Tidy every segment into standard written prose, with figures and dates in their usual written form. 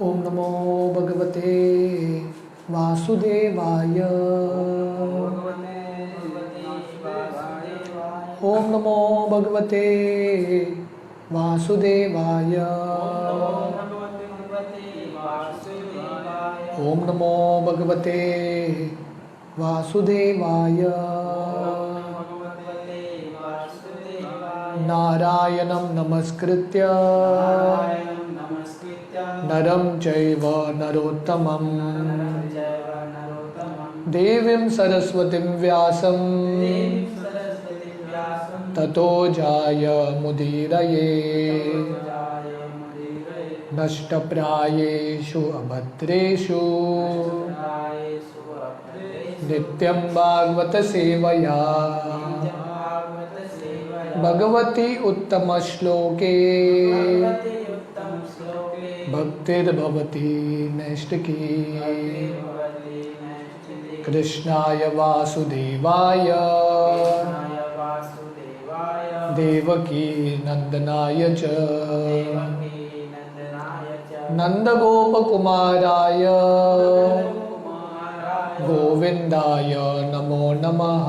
ओम नमो भगवते वासुदेवाय। ओम नमो भगवते वासुदेवाय। ओम नमो भगवते वासुदेवाय। नारायणं नमस्कृत्य नरं चैव नरोत्तमं देवीं सरस्वतीं व्यासं ततो जायमुदीरये। नष्टप्रायेषु अभद्रेषु नित्यं भागवत सेवया भगवती उत्तमश्लोके भक्तिर्भवति नैष्टिकी। कृष्णाय वासुदेवाय देवकी नंदनाय च नंदगोपकुमाराय गोविंदाय नमो नमः।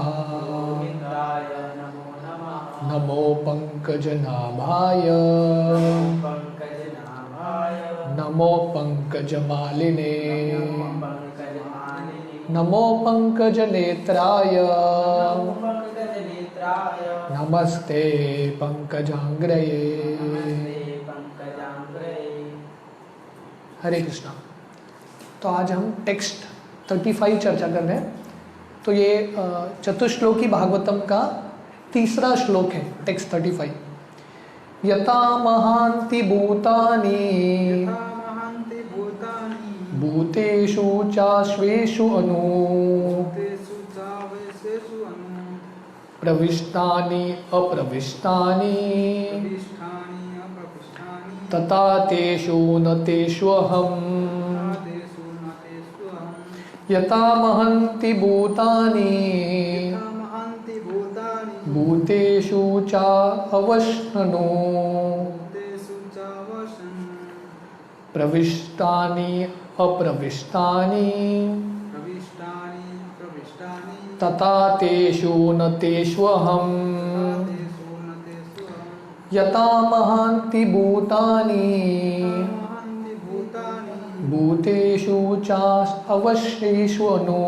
नमो पंकजनाभाय नमो पंकजमालिने नमो पंकजनेत्राय नमस्ते पंकजांग्रये। हरे कृष्णा। तो आज हम टेक्स्ट 35 चर्चा कर रहे हैं। तो ये चतुश्लोकी भागवतम का तीसरा श्लोक है, टेक्स्ट 35। यथा महान्ति भूतानि भूतेषु चाश्वेषु अनु प्रविष्टानि अप्रविष्टानि तथा तेषु न तेष्वहम्। यथा महन्ति भूतानि भूतेषु च अवश्नु प्रविष्टानि अप्रविष्टानि तथा तेषु न तेष्वहम्। यथा महान्ति भूतानि भूतेषु च अवश्येष्वनु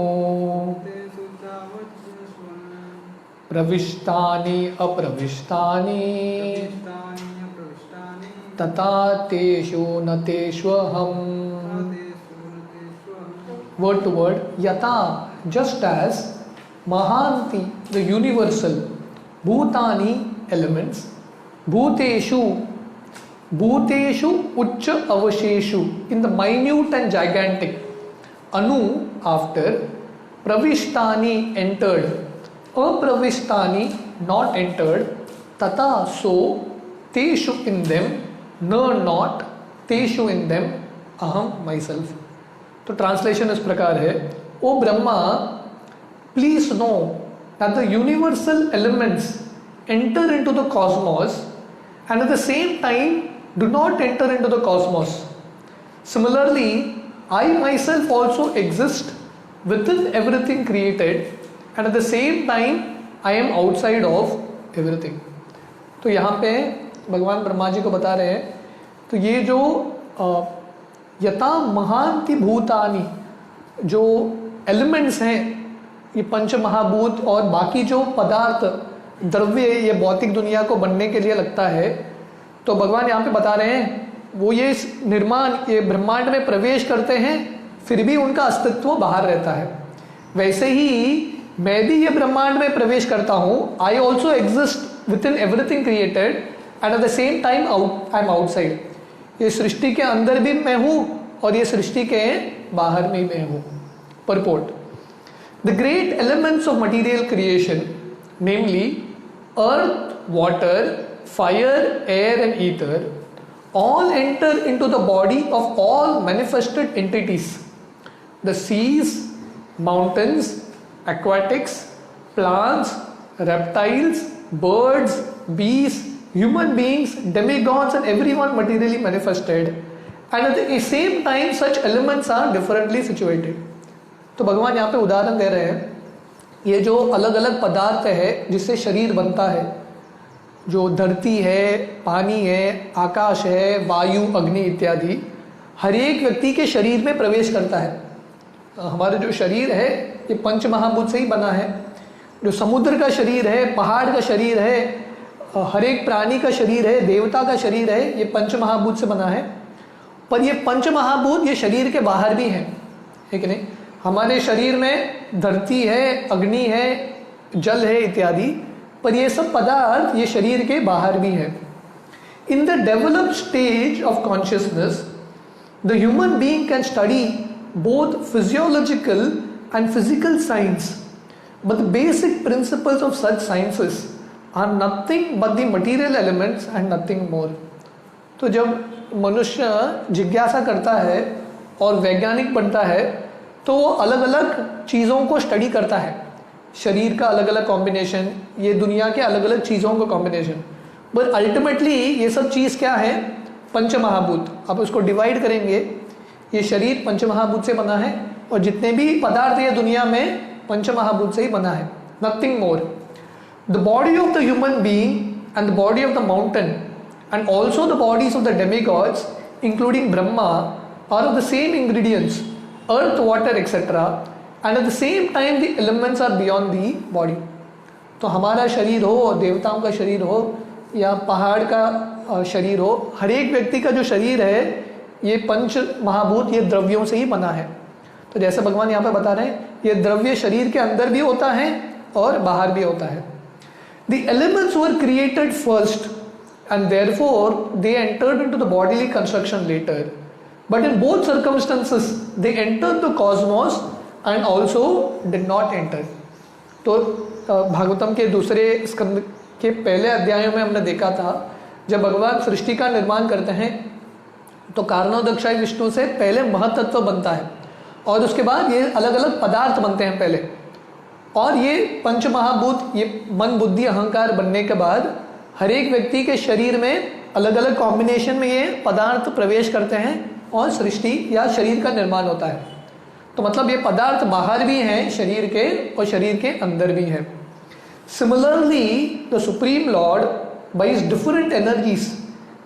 प्रविष्टानि अप्रविष्टानि तथा तेषु न तेष्वहम्। Word to word, yata, just as, mahanti, the universal, bhutani, elements, bhuteshu, bhuteshu uchcha avasheshu, in the minute and gigantic, anu, after, pravishtani, entered, apravishtani, not entered, tata, so, teshu, in them, na, not, teshu, in them, aham, myself. तो translation इस प्रकार है, O Brahma, please know that the universal elements enter into the cosmos and at the same time do not enter into the cosmos. Similarly I myself also exist within everything created and at the same time I am outside of everything. तो यहाँ पे भगवान ब्रह्मा जी को बता रहे हैं, तो ये जो यथा महांति भूतानि, जो एलिमेंट्स हैं, ये पंच महाभूत और बाकी जो पदार्थ द्रव्य ये भौतिक दुनिया को बनने के लिए लगता है, तो भगवान यहाँ पे बता रहे हैं वो ये निर्माण, ये ब्रह्मांड में प्रवेश करते हैं, फिर भी उनका अस्तित्व बाहर रहता है. वैसे ही मैं भी ये ब्रह्मांड में प्रवेश करता हूँ. I also exist within everything created and at the same time I am outside. ये सृष्टि के अंदर भी मैं हूं और ये सृष्टि के बाहर में मैं हूं. Purport. The great elements of material creation, namely earth, water, fire, air and ether, all enter into the body of all manifested entities. The seas, mountains, aquatics, plants, reptiles, birds, beasts, human beings, demigods and everyone materially manifested and at the same time such elements are differently situated. तो भगवान यहाँ पे उदाहरण दे रहे हैं, ये जो अलग अलग पदार्थ है जिससे शरीर बनता है, जो धरती है, पानी है, आकाश है, वायु, अग्नि इत्यादि, हर एक व्यक्ति के शरीर में प्रवेश करता है। हमारा जो शरीर है ये पंच महाभूत से ही बना है। जो समुद्र का शरीर है, पहाड़ का शरीर है, हर एक प्राणी का शरीर है, देवता का शरीर है, ये पंच महाभूत से बना है। पर ये पंच महाभूत ये शरीर के बाहर भी हैं, है कि नहीं? हमारे शरीर में धरती है, अग्नि है, जल है इत्यादि, पर ये सब पदार्थ ये शरीर के बाहर भी है। In the developed stage of consciousness the human being can study both physiological and physical science, but the basic principles of such sciences are nothing but the material elements and nothing more. तो जब मनुष्य जिज्ञासा करता है और वैज्ञानिक बनता है तो वो अलग अलग चीज़ों को स्टडी करता है, शरीर का अलग अलग कॉम्बिनेशन, ये दुनिया के अलग अलग चीज़ों का कॉम्बिनेशन, बट अल्टीमेटली ये सब चीज़ क्या है? पंच महाभूत। आप उसको डिवाइड करेंगे, ये शरीर पंचमहाभूत से बना है और जितने भी पदार्थ ये दुनिया में पंचमहाभूत से ही बना है, nothing more. The body of the human being and the body of the mountain and also the bodies of the demigods including Brahma are of the same ingredients, earth, water etcetera, and at the same time the elements are beyond the body. तो हमारा शरीर हो, देवताओं का शरीर हो या पहाड़ का शरीर हो, हर एक व्यक्ति का जो शरीर है ये पंच महाभूत, ये द्रव्यों से ही बना है। तो जैसे भगवान यहाँ पे बता रहे हैं, ये द्रव्य शरीर के अंदर भी होता है और बाहर भी होता है। The elements were created first and therefore they entered into the bodily construction later, but in both circumstances they entered the cosmos and also did not enter. तो भागवतम के दूसरे स्कंद के पहले अध्यायों में हमने देखा था, जब भगवान सृष्टि का निर्माण करते हैं तो कारणोदक्षाई विष्णु से पहले महतत्व बनता है और उसके बाद ये अलग अलग पदार्थ बनते हैं पहले, और ये पंच महाभूत, ये मन, बुद्धि, अहंकार बनने के बाद हर एक व्यक्ति के शरीर में अलग अलग कॉम्बिनेशन में ये पदार्थ प्रवेश करते हैं और सृष्टि या शरीर का निर्माण होता है। तो मतलब ये पदार्थ बाहर भी हैं शरीर के और शरीर के अंदर भी है। Similarly the supreme Lord by his different energies,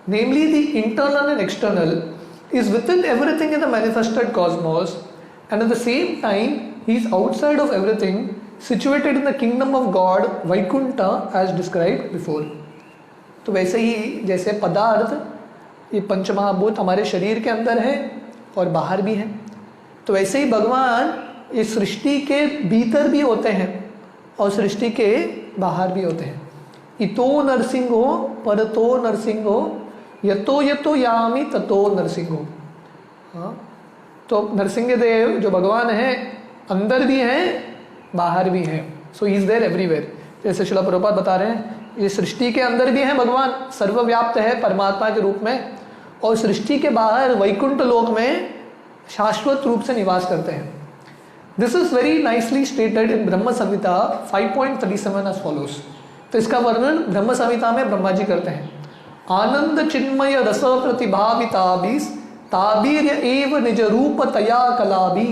namely the internal and external, is within everything in the manifested cosmos, and at the same time he is outside of everything, situated in the kingdom of God Vaikunta as described before. तो वैसे ही जैसे पदार्थ ये पंचमहाभूत हमारे शरीर के अंदर है और बाहर भी है, तो वैसे ही भगवान इस सृष्टि के भीतर भी होते हैं और सृष्टि के बाहर भी होते हैं। इतो नरसिंहो परतो नरसिंहो यतो यतो यामी ततो नरसिंहो। हाँ, तो नरसिंह देव जो भगवान हैं अंदर भी हैं बाहर भी हैं, सो ही इज देयर एवरीवेयर। जैसे श्रील प्रभुपाद बता रहे हैं, ये सृष्टि के अंदर भी हैं भगवान, सर्वव्याप्त है परमात्मा के रूप में, और सृष्टि के बाहर वैकुंठ लोक में शाश्वत रूप से निवास करते हैं। This is very nicely stated in Brahma Samhita 5.37 as follows. तो इसका वर्णन ब्रह्म संहिता में ब्रह्मा जी करते हैं। आनंद चिन्मय रस प्रतिभाविताभिस ताबीर्य एव निज रूप तया कलाभि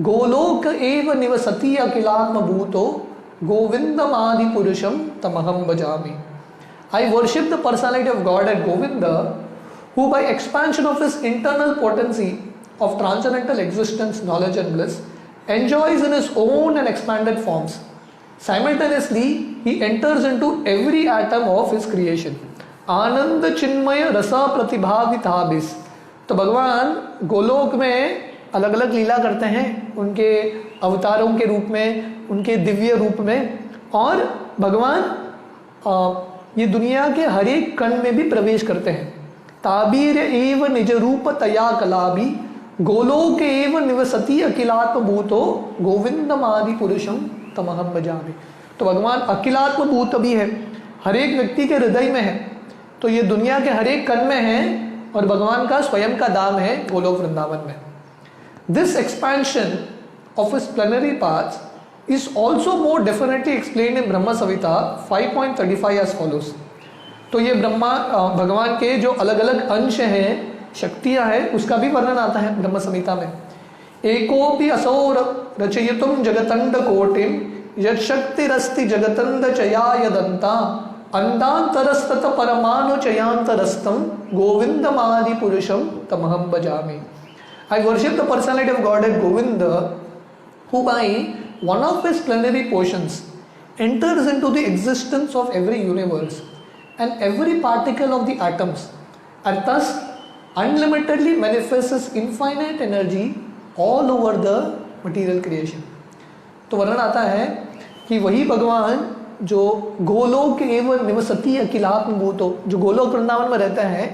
गोलोक एव निवसति अखिलात्म भूतो गोविंदम आदि पुरुषम तमहम भजामि। I worship the personality of God at Govinda, who by expansion of his internal potency of transcendental existence, knowledge and bliss enjoys in his own and expanded forms. Simultaneously, he enters into every atom of his creation. आनंद चिन्मय रसा प्रतिभाविताभिस। तो भगवान गोलोक में अलग अलग लीला करते हैं उनके अवतारों के रूप में, उनके दिव्य रूप में, और भगवान ये दुनिया के हर एक कण में भी प्रवेश करते हैं। ताबीर एव निज रूप तया कलाभि गोलोक एव निवसति अखिलात्म भूतो गोविंदम आदि पुरुषम तमहम भजामि। तो भगवान अखिलात्म भूत भी है, हर एक व्यक्ति के हृदय में है, तो ये दुनिया के हर एक कण में है और भगवान का स्वयं का धाम है गोलोक वृंदावन में। This expansion of his plenary parts is also more definitely explained in Brahma Samhita 5.35 as follows। तो ये ब्रह्मा भगवान के जो अलग अलग अंश हैं शक्तियां हैं उसका भी वर्णन आता है ब्रह्म संहिता में। एकोपि असौ रचयितुम जगतंड कोटिम यशक्तिरस्ति जगतंड चयायदंता अंडांतरस्तत परमाणु चयांतरस्तम गोविंदमादि पुरुषम तमहम भजामि। I worship the personality of Godhead Govinda, who by one of his plenary portions enters into the existence of every universe and every particle of the atoms, and thus unlimitedly manifests his infinite energy all over the material creation। तो वर्णन आता है कि वही भगवान जो गोलोक एवं निवसती अखिलात्म भूतो, जो गोलोक वृंदावन में रहते हैं,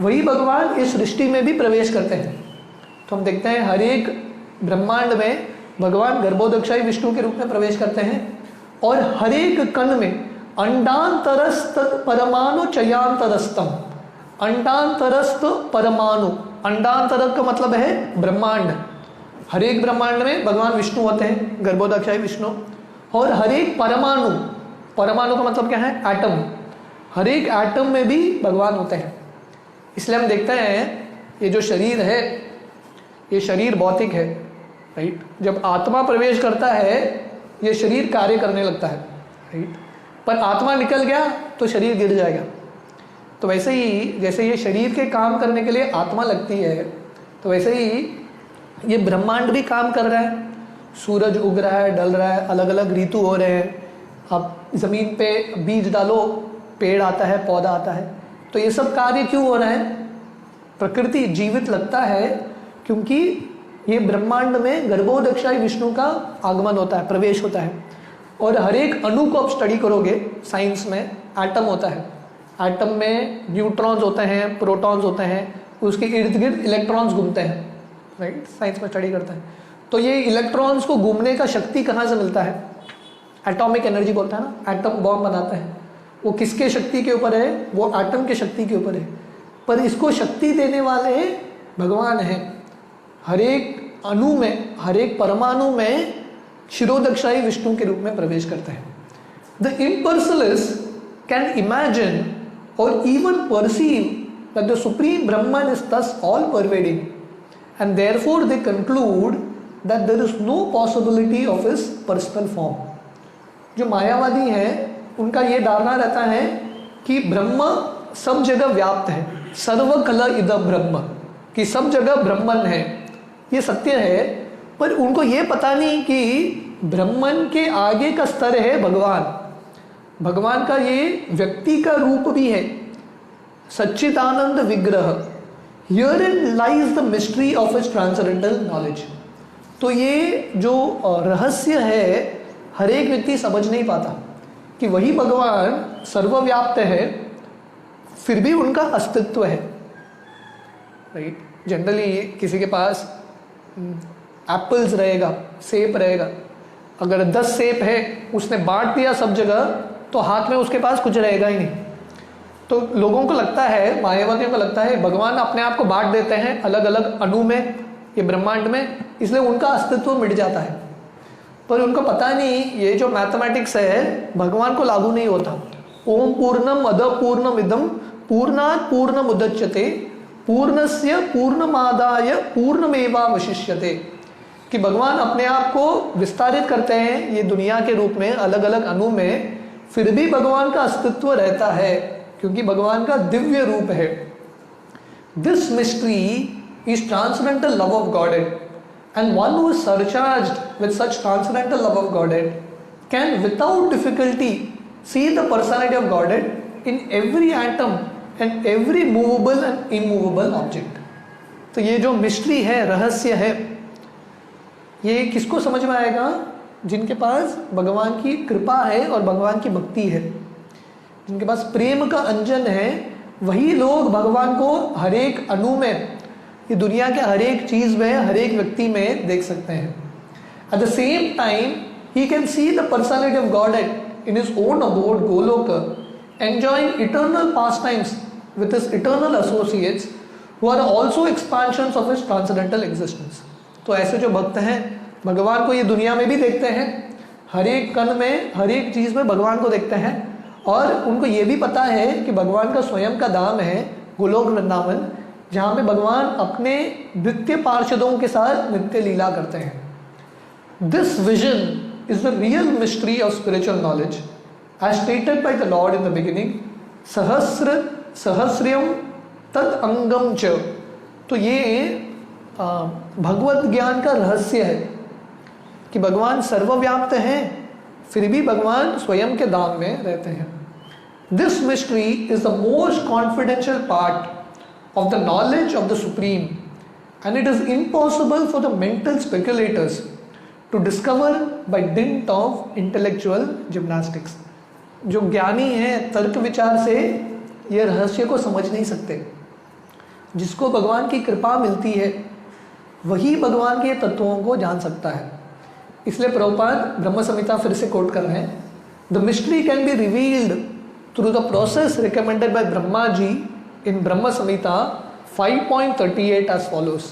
वही भगवान इस सृष्टि में भी प्रवेश करते हैं। तो हम देखते हैं हर एक ब्रह्मांड में भगवान गर्भोदक्षाई विष्णु के रूप में प्रवेश करते हैं और हर एक कण में अंडांतरस्त परमाणु चयांतरस्तम, अंडांतरस्त परमाणु, अंडांतर का मतलब है ब्रह्मांड। हर एक ब्रह्मांड में भगवान विष्णु होते हैं, गर्भोदक्षाई विष्णु, और हर एक परमाणु, परमाणु का मतलब क्या है? एटम। हर एक एटम में भी भगवान होते हैं। इसलिए हम देखते हैं ये जो शरीर है, ये शरीर भौतिक है, राइट। जब आत्मा प्रवेश करता है ये शरीर कार्य करने लगता है, राइट। पर आत्मा निकल गया तो शरीर गिर जाएगा। तो वैसे ही जैसे ये शरीर के काम करने के लिए आत्मा लगती है, तो वैसे ही ये ब्रह्मांड भी काम कर रहा है। सूरज उग रहा है, ढल रहा है, अलग अलग ऋतु हो रहे हैं। अब ज़मीन पे बीज डालो, पेड़ आता है, पौधा आता है। तो ये सब कार्य क्यों हो रहा है? प्रकृति जीवित लगता है क्योंकि ये ब्रह्मांड में गर्भोदक्षाई विष्णु का आगमन होता है, प्रवेश होता है। और हर एक अणु को आप स्टडी करोगे साइंस में, एटम होता है। एटम में न्यूट्रॉन्स होते हैं, प्रोटॉन्स होते हैं, उसके इर्द गिर्द इलेक्ट्रॉन्स घूमते हैं, राइट। साइंस में स्टडी करता है। तो ये इलेक्ट्रॉन्स को घूमने का शक्ति कहाँ से मिलता है? एटॉमिक एनर्जी बोलता है ना, एटम बॉम्ब बनाता है। वो किसके शक्ति के ऊपर है? वो एटम के शक्ति के ऊपर है। पर इसको शक्ति देने वाले भगवान हैं। हर एक अणु में, हर एक परमाणु में क्षीरोदक्षाई विष्णु के रूप में प्रवेश करते हैं। द इम्पर्सनलिस्ट कैन इमेजिन और even perceive that the supreme Brahman is thus all pervading, and therefore they conclude that there is no possibility of his personal form। जो मायावादी हैं उनका ये धारणा रहता है कि ब्रह्म सब जगह व्याप्त है, सर्व कल इदं ब्रह्म, कि सब जगह ब्रह्मन है। ये सत्य है, पर उनको ये पता नहीं कि ब्रह्मन के आगे का स्तर है भगवान। भगवान का ये व्यक्ति का रूप भी है, सच्चिदानंद विग्रह। Herein lies the mystery of his transcendental knowledge। तो ये जो रहस्य है हर एक व्यक्ति समझ नहीं पाता कि वही भगवान सर्वव्याप्त है, फिर भी उनका अस्तित्व है, राइट। जनरली किसी के पास एप्पल्स रहेगा, सेब रहेगा, अगर 10 सेब है, उसने बांट दिया सब जगह, तो हाथ में उसके पास कुछ रहेगा ही नहीं। तो लोगों को लगता है, मायावादियों को लगता है भगवान अपने आप को बांट देते हैं अलग अलग अणु में, ये ब्रह्मांड में, इसलिए उनका अस्तित्व मिट जाता है। पर उनको पता नहीं ये जो मैथमेटिक्स है भगवान को लागू नहीं होता। ओम पूर्णम अद पूर्णम इदम पूर्णात् पूर्णमुदच्यते पूर्णस्य पूर्णमादाय पूर्णमेवावशिष्यते, कि भगवान अपने आप को विस्तारित करते हैं ये दुनिया के रूप में अलग अलग अणु में, फिर भी भगवान का अस्तित्व रहता है क्योंकि भगवान का दिव्य रूप है। This mystery is transcendental love of godhead, and one who is surcharged with such transcendental love of Godhead can without difficulty see the personality of Godhead in every atom and every movable and immovable object। तो ये जो mystery है, रहस्य है, ये किसको समझ में आएगा? जिनके पास भगवान की कृपा है और भगवान की भक्ति है, जिनके पास प्रेम का अंजन है, वही लोग भगवान को हर एक अणु में, ये दुनिया के हर एक चीज में, हर एक व्यक्ति में देख सकते हैं। At the same time he can see the personality of God in his own abode Goloka, enjoying eternal pastimes with his eternal associates who are also expansions of his transcendental existence. तो ऐसे जो भक्त हैं भगवान को ये दुनिया में भी देखते हैं, हर एक कण में, हर एक चीज में भगवान को देखते हैं, और उनको ये भी पता है कि भगवान का स्वयं का धाम है गोलोक वृंदावन, जहाँ पे भगवान अपने नृत्य पार्षदों के साथ नृत्य लीला करते हैं। This vision is the real mystery of spiritual knowledge as stated by the lord in the beginning, सहस्र्यम तद अंगम च। तो ये भगवत ज्ञान का रहस्य है कि भगवान सर्वव्याप्त हैं, फिर भी भगवान स्वयं के धाम में रहते हैं। This mystery is the most confidential part of the knowledge of the Supreme, and it is impossible for the mental speculators to discover by dint of intellectual gymnastics. जो ज्ञानी हैं तर्क विचार से ये रहस्य को समझ नहीं सकते। जिसको भगवान की कृपा मिलती है वही भगवान के तत्वों को जान सकता है। इसलिए प्रभुपाद ब्रह्म संहिता फिर से कोट कर रहे हैं, the mystery can be revealed through the process recommended by Brahma ji in Brahma Samhita 5.38 as follows।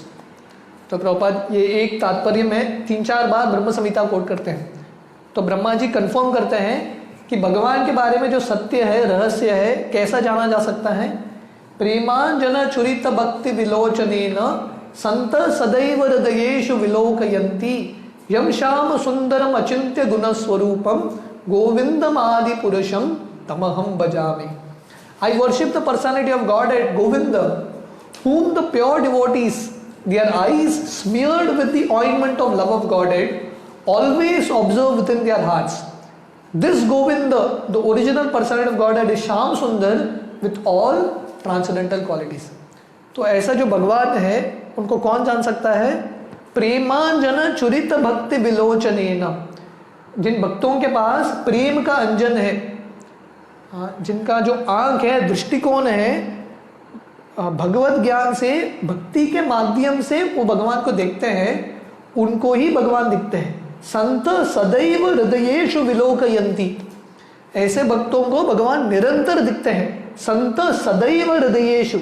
तो प्रभुपाद ये एक तात्पर्य में 3-4 बार ब्रह्म संहिता कोट करते हैं। तो ब्रह्मा जी कंफर्म करते हैं कि भगवान के बारे में जो सत्य है, रहस्य है, कैसा जाना जा सकता है। प्रेमांजन चुरित भक्ति विलोचनेन संत सदैव हृदयेषु विलोकयन्ति यम श्याम सुंदरम अचिंत्य गुण स्वरूपम गोविंदम आदि पुरुषम तमहम भजामि। I worship the personality of God at Govinda, whom the pure devotees, their eyes smeared with the ointment of love of Godhead, always observe within their hearts. This Govinda, the original personality of Godhead, is Sham Sundar with all transcendental qualities. तो ऐसा जो भगवान है उनको कौन जान सकता है? प्रेमांजन चुरित भक्ति विलोचनेन, जिन भक्तों के पास प्रेम का अंजन है, जिनका जो आंख है, दृष्टिकोण है, भगवत ज्ञान से, भक्ति के माध्यम से वो भगवान को देखते हैं, उनको ही भगवान दिखते हैं। संत सदैव हृदयेषु विलोकयन्ति, ऐसे भक्तों को भगवान निरंतर दिखते हैं। संत सदैव हृदयेषु,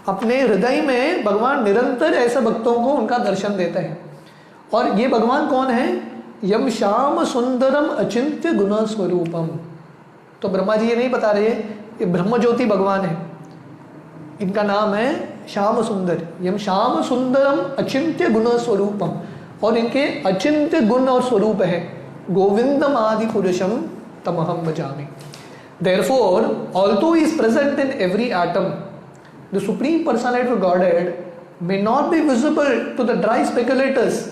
अपने हृदय में भगवान निरंतर ऐसे भक्तों को उनका दर्शन देते हैं। और ये भगवान कौन है? यम श्याम सुंदरम अचिंत्य गुण स्वरूपम। तो ब्रह्मा जी ये नहीं बता रहे, ये ब्रह्म ज्योति भगवान है, इनका नाम है श्याम सुंदर। यम श्याम सुंदरम अचिंत्य गुण स्वरूपम, और इनके अचिंत्य गुण और स्वरूप है गोविंदम आदि पुरुषम तमहम भजामि। Therefore, although he is present in every atom, the supreme personality of Godhead may not be visible to the dry speculators.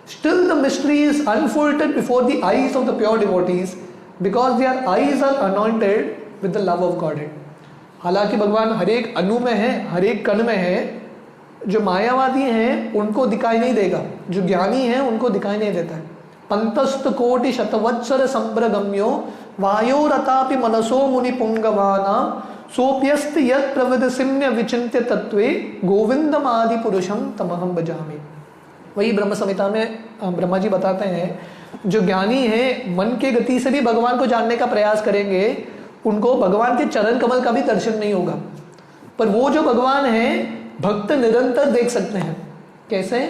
Still, the mystery is unfolded before the eyes of the pure devotees, because their eyes are anointed with the love of Godhead. हालांकि भगवान हर एक अणु में है, हर एक कण में है। जो मायावादी हैं उनको दिखाई नहीं देगा, जो ज्ञानी हैं उनको दिखाई नहीं देता है। पंतस्त कोटि शतवत्सर संप्रगम्यो वायोरतापि मनसो मुनि पुंगवानां सोप्यस्त यत् प्रविदसिम्य विचिन्त्य तत्वे गोविंदम आदि पुरुषम तमहम भजामि। वही ब्रह्म संहिता में ब्रह्मा जी बताते हैं, जो ज्ञानी है मन के गति से भी भगवान को जानने का प्रयास करेंगे, उनको भगवान के चरण कमल का भी दर्शन नहीं होगा। पर वो जो भगवान है भक्त निरंतर देख सकते हैं। कैसे?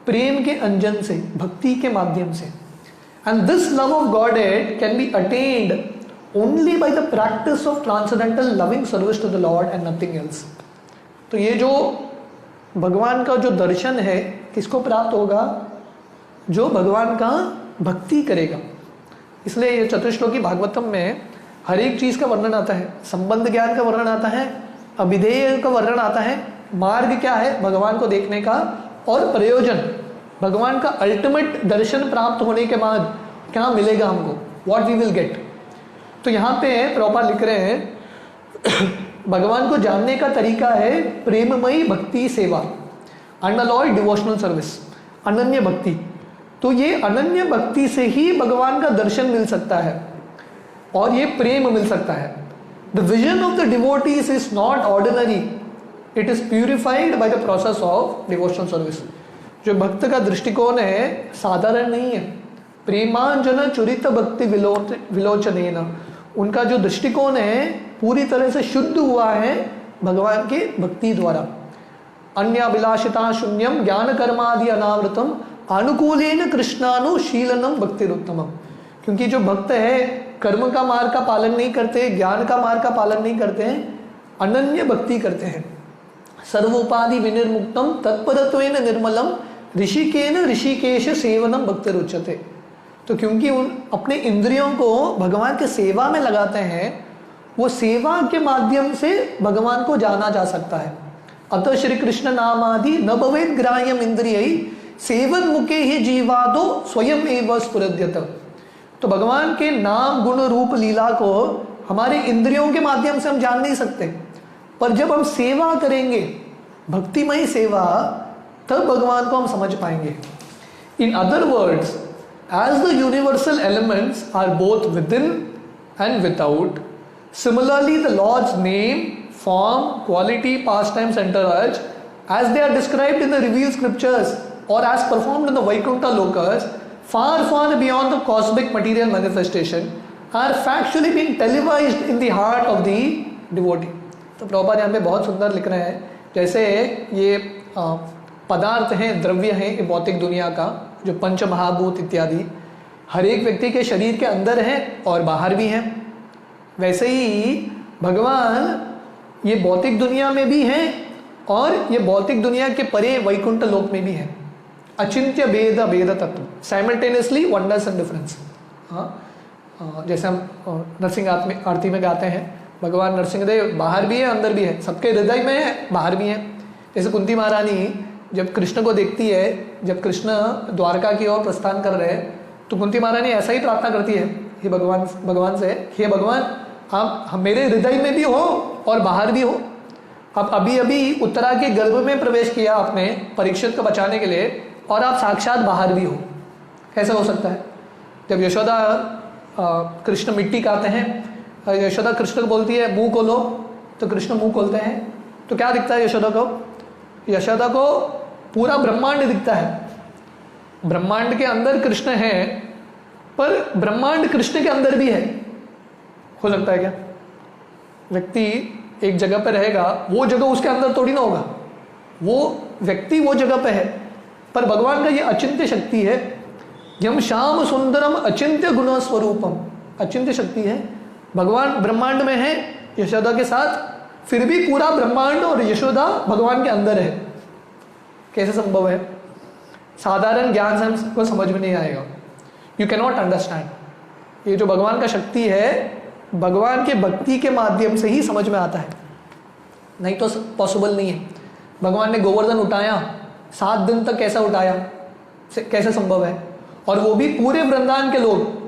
प्रेम के अंजन से, भक्ति के माध्यम से। And this love of Godhead can be attained only by the practice of transcendental loving service to the Lord and nothing else. तो ये जो भगवान का जो दर्शन है किसको प्राप्त होगा? जो भगवान का भक्ति करेगा। इसलिए ये चतुश्लोकी भागवतम में हर एक चीज का वर्णन आता है। संबंध ज्ञान का वर्णन आता है, अभिधेय का वर्णन आता है, मार्ग क्या है भगवान को देखने का, और प्रयोजन भगवान का अल्टीमेट दर्शन प्राप्त होने के बाद क्या मिलेगा हमको, व्हाट वी विल गेट। तो यहाँ पे प्रभुपाद लिख रहे हैं भगवान को जानने का तरीका है प्रेममयी भक्ति सेवा, अनअलॉयड डिवोशनल सर्विस, अनन्य भक्ति। तो ये अनन्य भक्ति से ही भगवान का दर्शन मिल सकता है और ये प्रेम मिल सकता है। The vision of the devotees is not ordinary, it is purified by the process of devotional service. जो भक्त का दृष्टिकोण है साधारण नहीं है। प्रेमांजन चुरित भक्ति विलोचनेन, उनका जो दृष्टिकोण है पूरी तरह से शुद्ध हुआ है भगवान के भक्ति द्वारा। अन्य अभिलाषिता शून्यम ज्ञान कर्मादि अनावृतम अनुकूलेन कृष्णानुशीलनम भक्तिरुत्तमम। क्योंकि जो भक्त है कर्म का मार्ग का पालन नहीं करते, ज्ञान का मार्ग का पालन नहीं करते हैं, अनन्य भक्ति करते हैं, सर्वोपाधि विनिर्मुक्तम तत्परत्वेन निर्मलम ऋषिकेन ऋषिकेश सेवनम भक्तिरुच्यते। तो क्योंकि उन अपने इंद्रियों को भगवान के सेवा में लगाते हैं, वो सेवा के माध्यम से भगवान को जाना जा सकता है। अतः श्री कृष्ण नामादि न भवेत् ग्राह्यम इंद्रियैः सेवन मुखे ही जीवादो स्वयं एव स्फुरद्यत। तो भगवान के नाम गुण रूप लीला को हमारे इंद्रियों के माध्यम से हम जान नहीं सकते, पर जब हम सेवा करेंगे, भक्तिमय सेवा, तब भगवान को हम समझ पाएंगे। In other words, as the universal elements are both within and without, similarly the Lord's name, form, quality, pastimes, entourage, as they are described in the revealed scriptures or as performed in the Vaikuntha lokas, far far beyond the cosmic material manifestation, are factually being televised in the heart of the devotee. तो प्रभुपाद यहाँ पे बहुत सुंदर लिख रहे हैं, जैसे ये पदार्थ हैं, द्रव्य हैं, ये भौतिक दुनिया का जो पंच महाभूत इत्यादि हर एक व्यक्ति के शरीर के अंदर है और बाहर भी हैं, वैसे ही भगवान ये भौतिक दुनिया में भी हैं और ये भौतिक दुनिया के परे वैकुंठ लोक में भी हैं। अचिंत्य भेद भेद तत्व, साइमल्टेनियसली वंडर्स एंड डिफरेंस। हाँ, जैसे हम नरसिंह आरती में गाते हैं, भगवान नरसिंहदेव बाहर भी है अंदर भी है, सबके हृदय में है बाहर भी है। जैसे कुंती महारानी जब कृष्ण को देखती है, जब कृष्ण द्वारका की ओर प्रस्थान कर रहे हैं, तो कुंती महारानी ऐसा ही प्रार्थना करती है, हे भगवान से, हे भगवान आप मेरे हृदय में भी हो और बाहर भी हो। अब अभी अभी उत्तरा के गर्भ में प्रवेश किया आपने परीक्षित को बचाने के लिए, और आप साक्षात बाहर भी हो, कैसे हो सकता है? जब यशोदा कृष्ण मिट्टी खाते हैं, यशोदा कृष्ण को बोलती है मुंह खोलो, तो कृष्ण मुंह खोलते हैं, तो क्या दिखता है यशोदा को? यशोदा को पूरा ब्रह्मांड दिखता है। ब्रह्मांड के अंदर कृष्ण है, पर ब्रह्मांड कृष्ण के अंदर भी है। हो सकता है क्या? व्यक्ति एक जगह पर रहेगा, वो जगह उसके अंदर थोड़ी ना होगा, वो व्यक्ति वो जगह पे है, पर भगवान का ये अचिंत्य शक्ति है। यम श्याम सुंदरम अचिंत्य गुण स्वरूपम, अचिंत्य शक्ति है। भगवान ब्रह्मांड में है यशोदा के साथ, फिर भी पूरा ब्रह्मांड और यशोदा भगवान के अंदर है। कैसे संभव है? साधारण ज्ञान से हमको समझ में नहीं आएगा। You can not understand. ये जो भगवान का शक्ति है, भगवान के भक्ति के माध्यम से ही समझ में आता है, नहीं तो पॉसिबल नहीं है। भगवान ने गोवर्धन उठाया, 7 दिन तक कैसा उठाया, कैसे संभव है? और वो भी पूरे वृंदावन के लोग,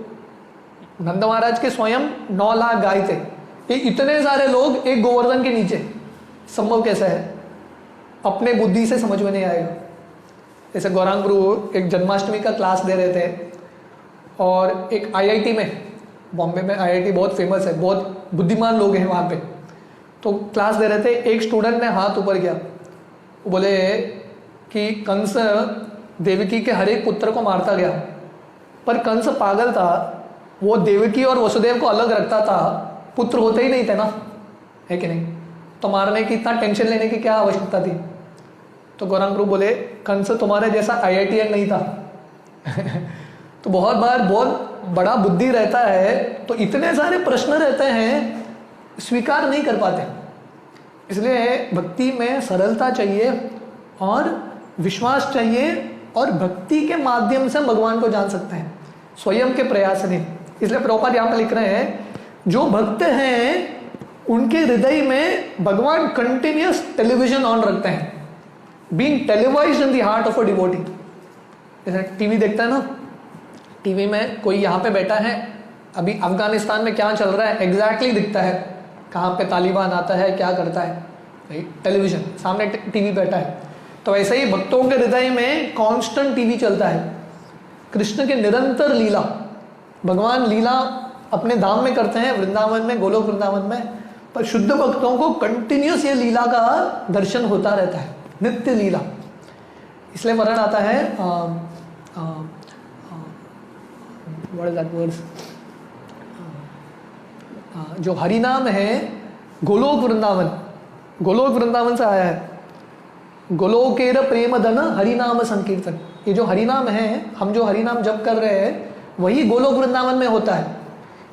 नंद महाराज के स्वयं 9 लाख गाय थे, ये इतने सारे लोग एक गोवर्धन के नीचे, संभव कैसा है? अपने बुद्धि से समझ में नहीं आएगा। जैसे गौरांग गुरु एक जन्माष्टमी का क्लास दे रहे थे, और एक आईआईटी में, बॉम्बे में आईआईटी बहुत फेमस है, बहुत बुद्धिमान लोग हैं वहाँ पे, तो क्लास दे रहे थे। एक स्टूडेंट ने हाथ ऊपर किया, वो बोले कि कंस देवकी के हर एक पुत्र को मारता गया, पर कंस पागल था, वो देवकी और वसुदेव को अलग रखता था, पुत्र होते ही नहीं थे ना, है कि नहीं? तो मारने की इतना टेंशन लेने की क्या आवश्यकता थी? तो गौरांग गुरु बोले कंस तुम्हारे जैसा आईआईटीएन नहीं था। तो बहुत बार बहुत बड़ा बुद्धि रहता है, तो इतने सारे प्रश्न रहते हैं, स्वीकार नहीं कर पाते। इसलिए भक्ति में सरलता चाहिए और विश्वास चाहिए, और भक्ति के माध्यम से भगवान को जान सकते हैं, स्वयं के प्रयास नहीं। इसलिए प्रभुपाद यहाँ पर लिख रहे हैं, जो भक्त हैं उनके हृदय में भगवान कंटिन्यूअस टेलीविजन ऑन रखते हैं, being televised in the heart of a devotee. जैसे टीवी देखता है ना, टीवी में कोई यहाँ पे बैठा है, अभी अफगानिस्तान में क्या चल रहा है एग्जैक्टली दिखता है, कहाँ पे तालिबान आता है, क्या करता है, टेलीविजन सामने टीवी बैठा है। तो वैसे ही भक्तों के हृदय में कांस्टेंट टीवी चलता है, कृष्ण के निरंतर लीला, भगवान लीला अपने धाम में करते हैं, वृंदावन में, गोलोक वृंदावन में, पर शुद्ध भक्तों को कंटिन्यूस ये लीला का दर्शन होता रहता है, नित्य लीला। इसलिए वर्ण आता है व्हाट इज दैट वर्ड्स, जो हरि नाम है गोलोक वृंदावन, गोलोक वृंदावन से आया है। गोलोकेर प्रेम धन हरि नाम संकीर्तन, ये जो हरि नाम है, हम जो हरि नाम जप कर रहे हैं, वही गोलोक वृंदावन में होता है।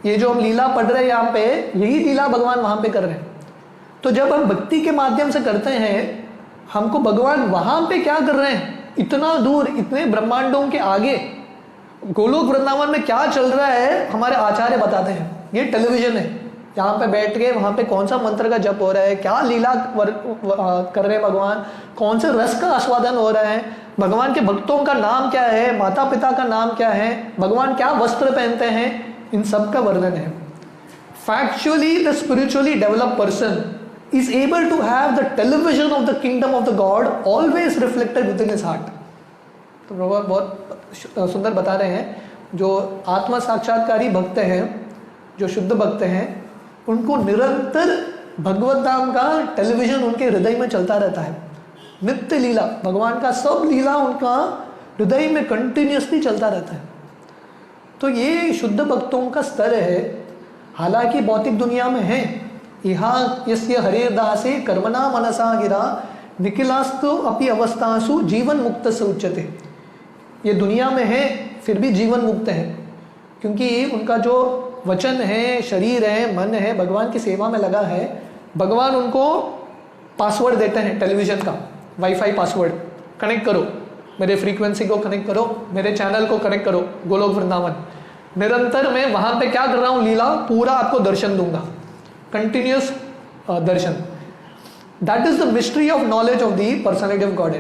ये जो हम लीला पढ़ रहे हैं यहाँ पे, यही लीला भगवान वहाँ पे कर रहे हैं। तो जब हम भक्ति के माध्यम से करते हैं, हमको भगवान वहां पे क्या कर रहे हैं, इतना दूर, इतने ब्रह्मांडों के आगे गोलोक वृंदावन में क्या चल रहा है, हमारे आचार्य बताते हैं। ये टेलीविजन है, यहाँ पे बैठ के वहां पे कौन सा मंत्र का जप हो रहा है, क्या लीला कर रहे हैं भगवान, कौन से रस का आस्वादन हो रहा है, भगवान के भक्तों का नाम क्या है, माता पिता का नाम क्या है, भगवान क्या वस्त्र पहनते हैं, इन सब का वर्णन है। Factually the spiritually developed person is able to have the television of the kingdom of the God always reflected within his heart। तो प्रभु बहुत सुंदर बता रहे हैं, जो आत्मा साक्षात्कारी भक्त हैं, जो शुद्ध भक्त हैं, उनको निरंतर भगवत धाम का टेलीविजन उनके हृदय में चलता रहता है। नित्य लीला, भगवान का सब लीला उनका हृदय में कंटिन्यूसली चलता रहता है। तो ये शुद्ध भक्तों का स्तर है। हालांकि भौतिक दुनिया में है, यहाँ यस्य हरेर्दासे कर्मणा मनसा गिरा निखिलास्तु अपि अवस्थासु जीवन मुक्त से उच्यते। ये दुनिया में है फिर भी जीवन मुक्त है, क्योंकि उनका जो वचन है, शरीर है, मन है, भगवान की सेवा में लगा है। भगवान उनको पासवर्ड देते हैं टेलीविजन का, वाईफाई पासवर्ड, कनेक्ट करो, मेरे फ्रीक्वेंसी को कनेक्ट करो, मेरे चैनल को कनेक्ट करो, गोलोक वृंदावन। निरंतर मैं वहाँ पे क्या कर रहा हूँ, लीला पूरा आपको दर्शन दूंगा, continuous Darshan. That is the mystery of knowledge of the personality of God.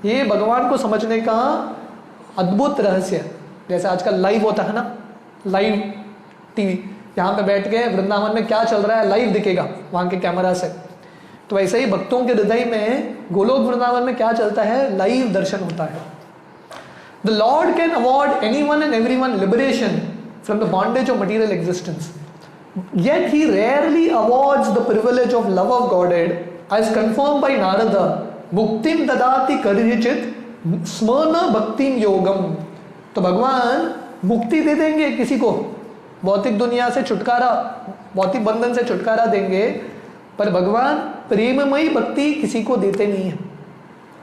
ये भगवान को समझने का अद्भुत रहस्य है। जैसे आजकल लाइव होता है ना, लाइव टीवी, यहाँ पे बैठ के वृंदावन में क्या चल रहा है लाइव दिखेगा वहाँ के कैमरा से। तो वैसे ही भक्तों के हृदय में गोलोक वृंदावन में क्या चलता है, लाइव दर्शन होता है। The Lord can award anyone and everyone liberation from the bondage of material existence, yet he rarely awards the privilege of love of Godhead as confirmed by Narada, muktim dadati karyachit smana bhaktim yogam। तो भगवान मुक्ति दे देंगे किसी को, भौतिक दुनिया से छुटकारा, भौतिक बंधन से छुटकारा देंगे, पर भगवान प्रेममयी भक्ति किसी को देते नहीं है।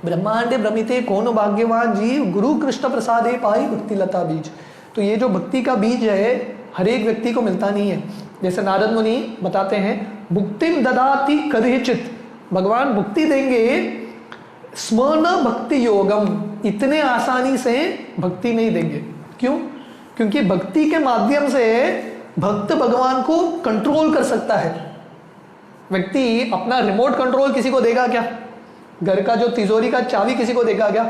ब्रह्मांडे भ्रमिते कौन भाग्यवान जीव, गुरु कृष्ण प्रसादे पाई भक्ति लता बीज। तो ये जो भक्ति का बीज है हर एक व्यक्ति को मिलता नहीं है। जैसे नारद मुनि बताते हैं, मुक्तिम ददाति कदाचित, भगवान मुक्ति देंगे, स्मरण भक्ति योगम, इतने आसानी से भक्ति नहीं देंगे। क्यों? क्योंकि भक्ति के माध्यम से भक्त भगवान को कंट्रोल कर सकता है। व्यक्ति अपना रिमोट कंट्रोल किसी को देगा क्या? घर का जो तिजोरी का चाबी किसी को देगा क्या?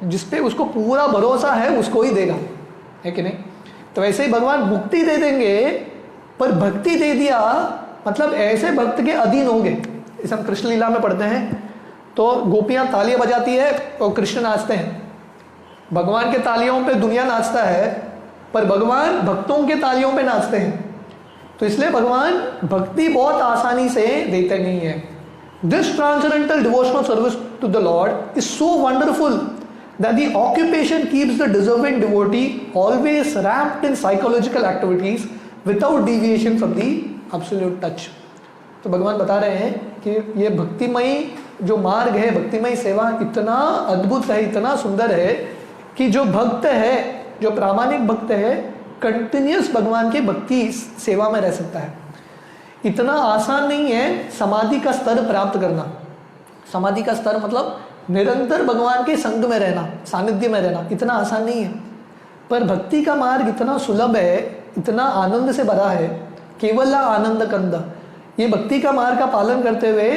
जिसपे उसको पूरा भरोसा है उसको ही देगा, है कि नहीं? तो वैसे ही भगवान मुक्ति दे देंगे, पर भक्ति दे दिया मतलब ऐसे भक्त के अधीन होंगे। इस हम कृष्ण लीला में पढ़ते हैं, तो गोपियां तालियां बजाती है और कृष्ण नाचते हैं। भगवान के तालियों पे दुनिया नाचता है, पर भगवान भक्तों के तालियों पे नाचते हैं। तो इसलिए भगवान भक्ति बहुत आसानी से देते नहीं है। This transcendental devotional service to the Lord is so wonderful that the occupation keeps the deserving devotee always wrapped in psychological activities without deviation from the absolute touch। तो भगवान बता रहे हैं कि ये भक्तिमयी जो मार्ग है, भक्तिमयी सेवा इतना अद्भुत है, इतना सुंदर है कि जो भक्त है, जो प्रामाणिक भक्त है, कंटिन्यूस भगवान के भक्ति सेवा में रह सकता है। इतना आसान नहीं है समाधि का स्तर प्राप्त करना। समाधि का स्तर मतलब निरंतर भगवान के संग में रहना, सानिध्य में रहना, इतना आसान नहीं है। पर भक्ति का मार्ग इतना सुलभ है, इतना आनंद से भरा है, केवल आनंद कंद। ये भक्ति का मार्ग का पालन करते हुए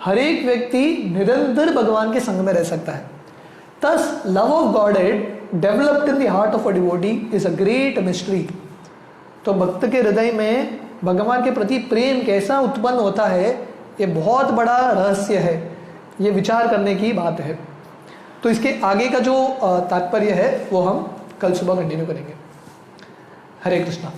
हर एक व्यक्ति निरंतर भगवान के संग में रह सकता है। Thus love of godhead developed in the heart of a devotee is a great mystery. तो भक्त के हृदय में भगवान के प्रति प्रेम कैसा उत्पन्न होता है, ये बहुत बड़ा रहस्य है, ये विचार करने की बात है। तो इसके आगे का जो तात्पर्य है वो हम कल सुबह कंटिन्यू करेंगे। हरे कृष्णा।